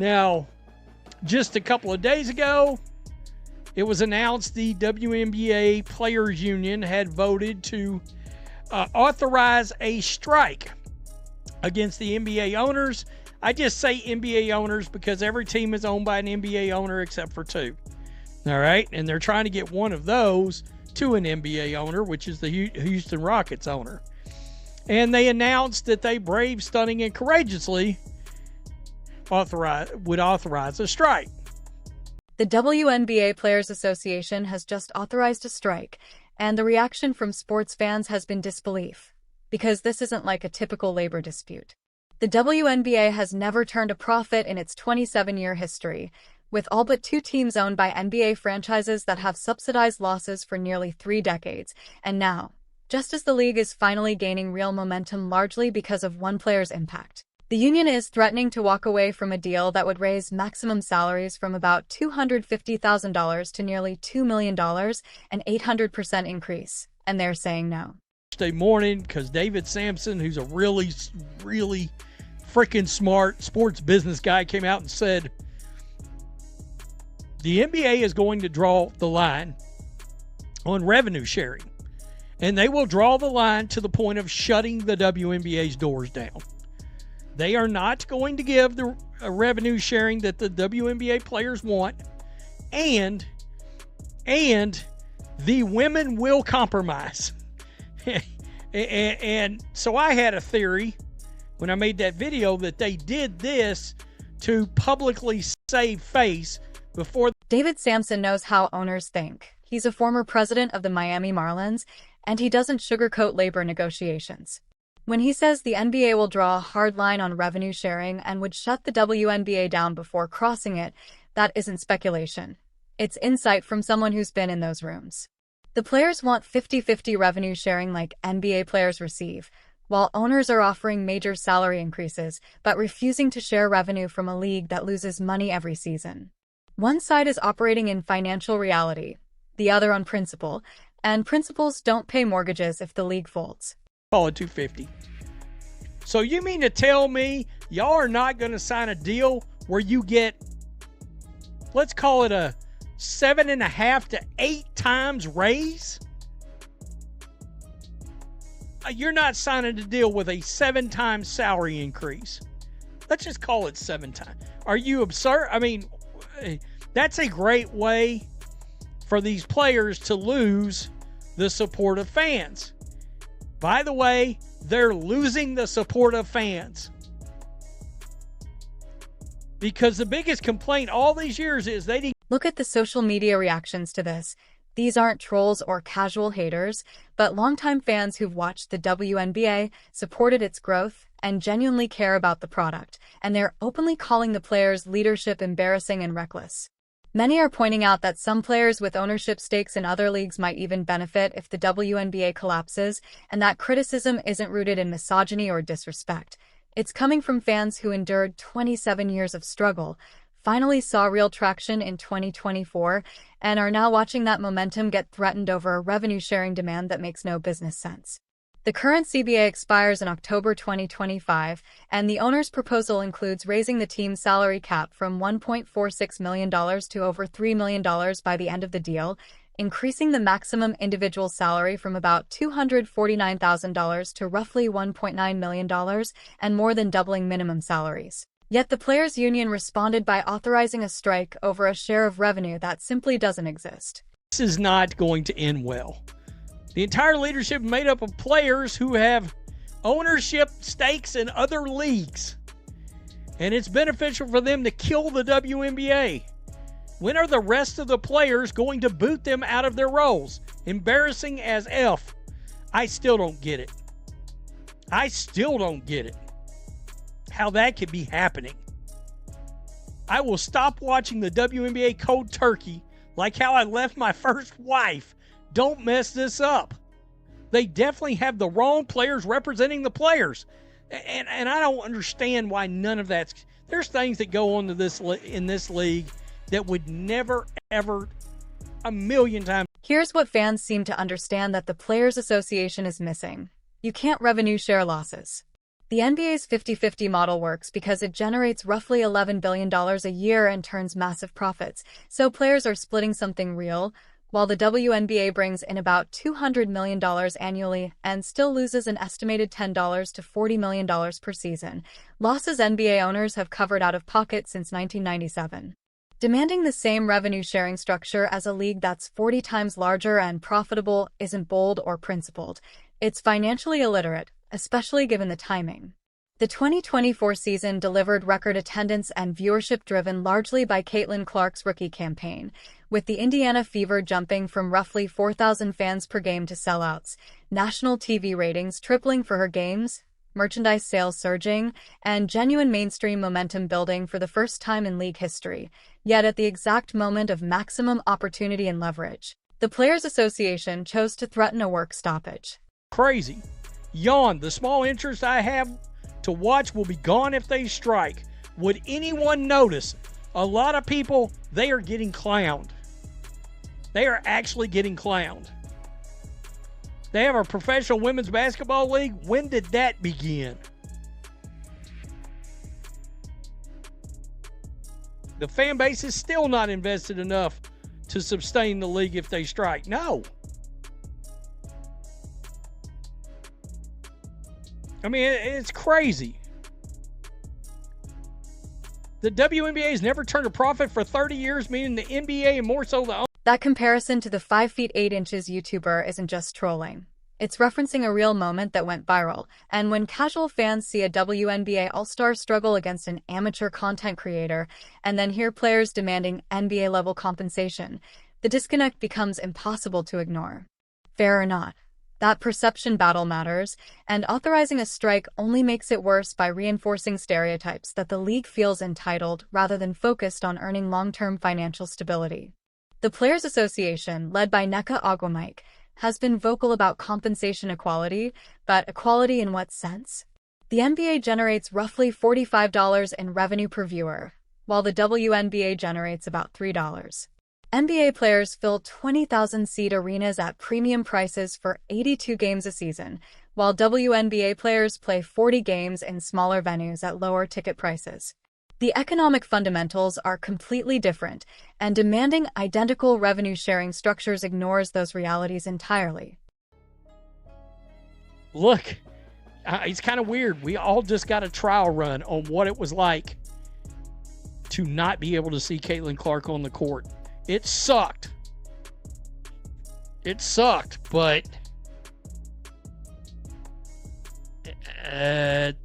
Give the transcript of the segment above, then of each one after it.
Now, just a couple of days ago, it was announced the WNBA Players Union had voted to authorize a strike against the NBA owners. I just say NBA owners because every team is owned by an NBA owner except for two. All right? And they're trying to get one of those to an NBA owner, which is the Houston Rockets owner. And they announced that they brave, stunning, and courageously would authorize a strike. The WNBA Players Association has just authorized a strike, and the reaction from sports fans has been disbelief, because this isn't like a typical labor dispute. The WNBA has never turned a profit in its 27-year history, with all but two teams owned by NBA franchises that have subsidized losses for nearly 3 decades, and now, just as the league is finally gaining real momentum largely because of one player's impact, the union is threatening to walk away from a deal that would raise maximum salaries from about $250,000 to nearly $2 million, an 800% increase, and they're saying no. Thursday morning, because David Sampson, who's a really, really freaking smart sports business guy, came out and said, the NBA is going to draw the line on revenue sharing, and they will draw the line to the point of shutting the WNBA's doors down. They are not going to give the revenue sharing that the WNBA players want, and the women will compromise. And so I had a theory when I made that video that they did this to publicly save face before. David Sampson knows how owners think. He's a former president of the Miami Marlins, and he doesn't sugarcoat labor negotiations. When he says the NBA will draw a hard line on revenue sharing and would shut the WNBA down before crossing it, that isn't speculation. It's insight from someone who's been in those rooms. The players want 50-50 revenue sharing like NBA players receive, while owners are offering major salary increases but refusing to share revenue from a league that loses money every season. One side is operating in financial reality, the other on principle, and principles don't pay mortgages if the league folds. Call it 250. So you mean to tell me y'all are not going to sign a deal where you get, let's call it a 7.5 to 8 times raise? You're not signing a deal with a 7 times salary increase. Let's just call it 7 times. Are you absurd? I mean, that's a great way for these players to lose the support of fans. By the way, they're losing the support of fans. Because the biggest complaint all these years is they didn't. Look at the social media reactions to this. These aren't trolls or casual haters, but longtime fans who've watched the WNBA, supported its growth, and genuinely care about the product, and they're openly calling the players' leadership embarrassing and reckless. Many are pointing out that some players with ownership stakes in other leagues might even benefit if the WNBA collapses, and that criticism isn't rooted in misogyny or disrespect. It's coming from fans who endured 27 years of struggle, finally saw real traction in 2024, and are now watching that momentum get threatened over a revenue-sharing demand that makes no business sense. The current CBA expires in October 2025, and the owner's proposal includes raising the team's salary cap from $1.46 million to over $3 million by the end of the deal, increasing the maximum individual salary from about $249,000 to roughly $1.9 million, and more than doubling minimum salaries. Yet the players' union responded by authorizing a strike over a share of revenue that simply doesn't exist. This is not going to end well. The entire leadership made up of players who have ownership stakes in other leagues. And it's beneficial for them to kill the WNBA. When are the rest of the players going to boot them out of their roles? Embarrassing as F. I still don't get it. I still don't get it. How that could be happening. I will stop watching the WNBA cold turkey like how I left my first wife. Don't mess this up. They definitely have the wrong players representing the players. And I don't understand why none of that's. There's things that go on in this league that would never, ever, a million times. Here's what fans seem to understand that the Players Association is missing. You can't revenue share losses. The NBA's 50-50 model works because it generates roughly $11 billion a year and turns massive profits, so players are splitting something real, while the WNBA brings in about $200 million annually and still loses an estimated $10 to $40 million per season. Losses NBA owners have covered out of pocket since 1997. Demanding the same revenue-sharing structure as a league that's 40 times larger and profitable isn't bold or principled. It's financially illiterate, especially given the timing. The 2024 season delivered record attendance and viewership driven largely by Caitlin Clark's rookie campaign, with the Indiana Fever jumping from roughly 4,000 fans per game to sellouts, national TV ratings tripling for her games, merchandise sales surging, and genuine mainstream momentum building for the first time in league history, yet at the exact moment of maximum opportunity and leverage. The Players Association chose to threaten a work stoppage. Crazy. Yawn. The small interest I have to watch will be gone if they strike. Would anyone notice? A lot of people, they are getting clowned. They are actually getting clowned. They have a professional women's basketball league. When did that begin? The fan base is still not invested enough to sustain the league if they strike. No. I mean, it's crazy. The WNBA has never turned a profit for 30 years, meaning the NBA and more so the... That comparison to the 5 feet 8 inches YouTuber isn't just trolling. It's referencing a real moment that went viral, and when casual fans see a WNBA all-star struggle against an amateur content creator, and then hear players demanding NBA-level compensation, the disconnect becomes impossible to ignore. Fair or not, that perception battle matters, and authorizing a strike only makes it worse by reinforcing stereotypes that the league feels entitled rather than focused on earning long-term financial stability. The Players Association, led by Nneka Ogwumike, has been vocal about compensation equality, but equality in what sense? The NBA generates roughly $45 in revenue per viewer, while the WNBA generates about $3. NBA players fill 20,000-seat arenas at premium prices for 82 games a season, while WNBA players play 40 games in smaller venues at lower ticket prices. The economic fundamentals are completely different, and demanding identical revenue-sharing structures ignores those realities entirely. Look, it's kind of weird. We all just got a trial run on what it was like to not be able to see Caitlin Clark on the court. It sucked. It sucked, but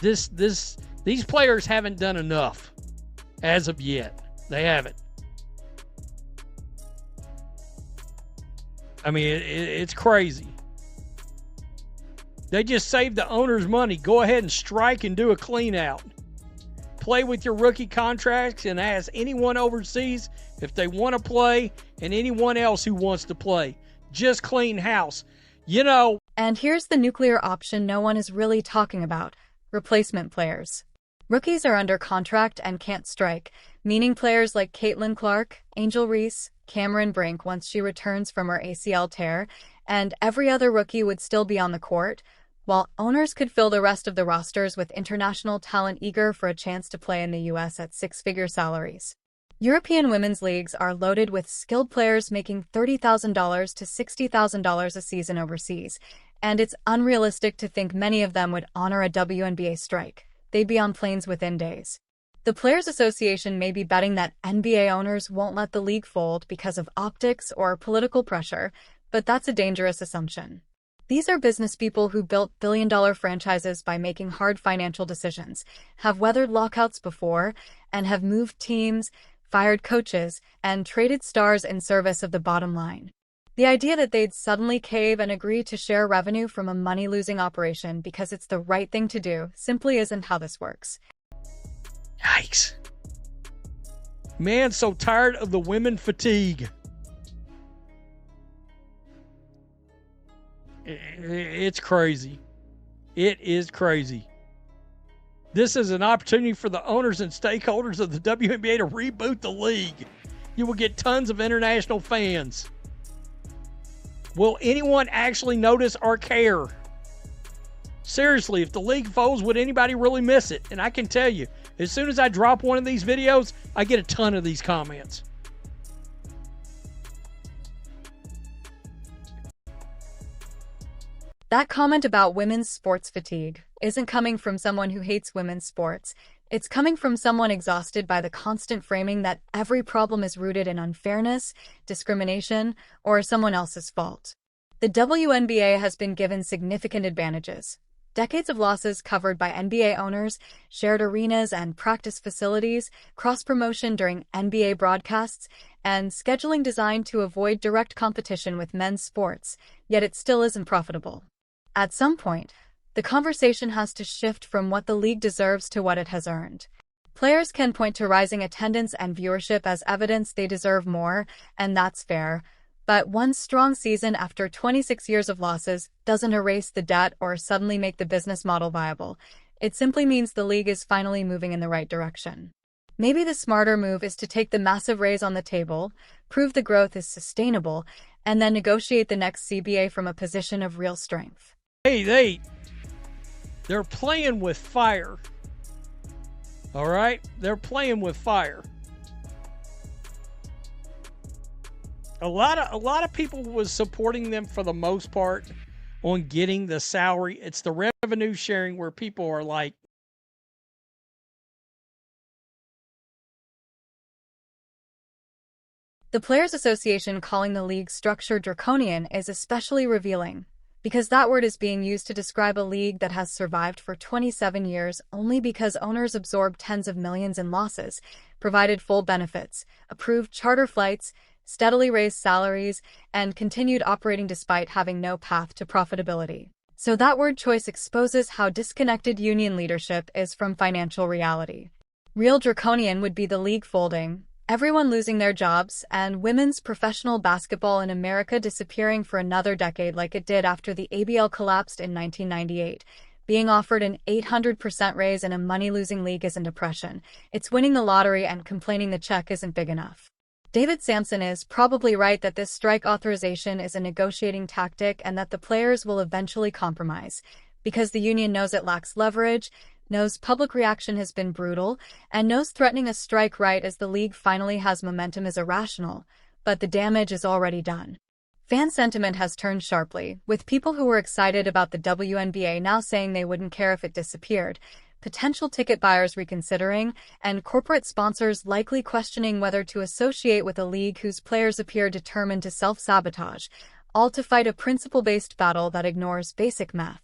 these players haven't done enough as of yet. They haven't. I mean, it's crazy. They just saved the owners money. Go ahead and strike and do a clean out. Play with your rookie contracts and ask anyone overseas if they want to play and anyone else who wants to play. Just clean house. You know. And here's the nuclear option no one is really talking about: replacement players. Rookies are under contract and can't strike, meaning players like Caitlin Clark, Angel Reese, Cameron Brink once she returns from her ACL tear, and every other rookie would still be on the court, while owners could fill the rest of the rosters with international talent eager for a chance to play in the U.S. at six-figure salaries. European women's leagues are loaded with skilled players making $30,000 to $60,000 a season overseas, and it's unrealistic to think many of them would honor a WNBA strike. They'd be on planes within days. The Players Association may be betting that NBA owners won't let the league fold because of optics or political pressure, but that's a dangerous assumption. These are business people who built billion-dollar franchises by making hard financial decisions, have weathered lockouts before, and have moved teams, fired coaches, and traded stars in service of the bottom line. The idea that they'd suddenly cave and agree to share revenue from a money-losing operation because it's the right thing to do simply isn't how this works. Yikes. Man, so tired of the women fatigue. It's crazy. It is crazy. This is an opportunity for the owners and stakeholders of the WNBA to reboot the league. You will get tons of international fans. Will anyone actually notice or care? Seriously, if the league folds, would anybody really miss it? And I can tell you, as soon as I drop one of these videos, I get a ton of these comments. That comment about women's sports fatigue isn't coming from someone who hates women's sports. It's coming from someone exhausted by the constant framing that every problem is rooted in unfairness, discrimination, or someone else's fault. The WNBA has been given significant advantages. Decades of losses covered by NBA owners, shared arenas and practice facilities, cross-promotion during NBA broadcasts, and scheduling designed to avoid direct competition with men's sports, yet it still isn't profitable. At some point, the conversation has to shift from what the league deserves to what it has earned. Players can point to rising attendance and viewership as evidence they deserve more, and that's fair. But one strong season after 26 years of losses doesn't erase the debt or suddenly make the business model viable. It simply means the league is finally moving in the right direction. Maybe the smarter move is to take the massive raise on the table, prove the growth is sustainable, and then negotiate the next CBA from a position of real strength. Hey, they're playing with fire. All right? They're playing with fire. A lot of people was supporting them for the most part on getting the salary. It's the revenue sharing where people are like, the Players Association calling the league structure draconian is especially revealing, because that word is being used to describe a league that has survived for 27 years only because owners absorbed tens of millions in losses, provided full benefits, approved charter flights, steadily raised salaries, and continued operating despite having no path to profitability. So that word choice exposes how disconnected union leadership is from financial reality. Real draconian would be the league folding, everyone losing their jobs, and women's professional basketball in America disappearing for another decade like it did after the ABL collapsed in 1998. Being offered an 800% raise in a money-losing league isn't oppression. It's winning the lottery and complaining the check isn't big enough. David Sampson is probably right that this strike authorization is a negotiating tactic and that the players will eventually compromise, because the union knows it lacks leverage, knows public reaction has been brutal, and knows threatening a strike right as the league finally has momentum is irrational, but the damage is already done. Fan sentiment has turned sharply, with people who were excited about the WNBA now saying they wouldn't care if it disappeared, potential ticket buyers reconsidering, and corporate sponsors likely questioning whether to associate with a league whose players appear determined to self-sabotage, all to fight a principle-based battle that ignores basic math.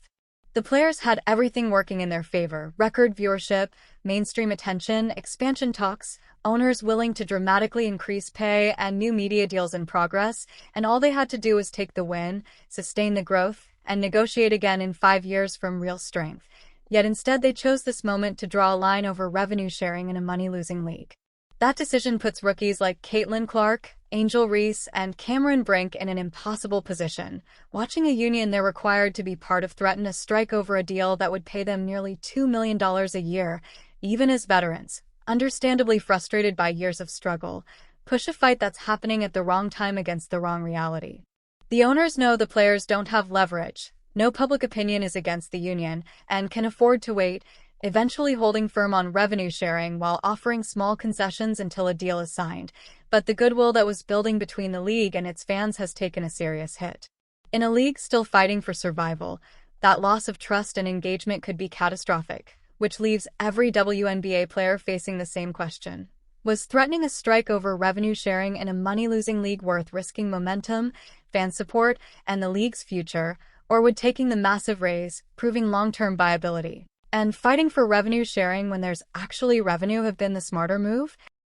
The players had everything working in their favor: record viewership, mainstream attention, expansion talks, owners willing to dramatically increase pay, and new media deals in progress, and all they had to do was take the win, sustain the growth, and negotiate again in 5 years from real strength. Yet instead they chose this moment to draw a line over revenue sharing in a money-losing league. That decision puts rookies like Caitlin Clark, Angel Reese, and Cameron Brink in an impossible position. Watching a union they're required to be part of threaten a strike over a deal that would pay them nearly $2 million a year, even as veterans, understandably frustrated by years of struggle, push a fight that's happening at the wrong time against the wrong reality. The owners know the players don't have leverage. No public opinion is against the union, and can afford to wait, eventually holding firm on revenue sharing while offering small concessions until a deal is signed. But the goodwill that was building between the league and its fans has taken a serious hit. In a league still fighting for survival, that loss of trust and engagement could be catastrophic, which leaves every WNBA player facing the same question. Was threatening a strike over revenue sharing in a money-losing league worth risking momentum, fan support, and the league's future, or would taking the massive raise, proving long-term viability, and fighting for revenue sharing when there's actually revenue have been the smarter move?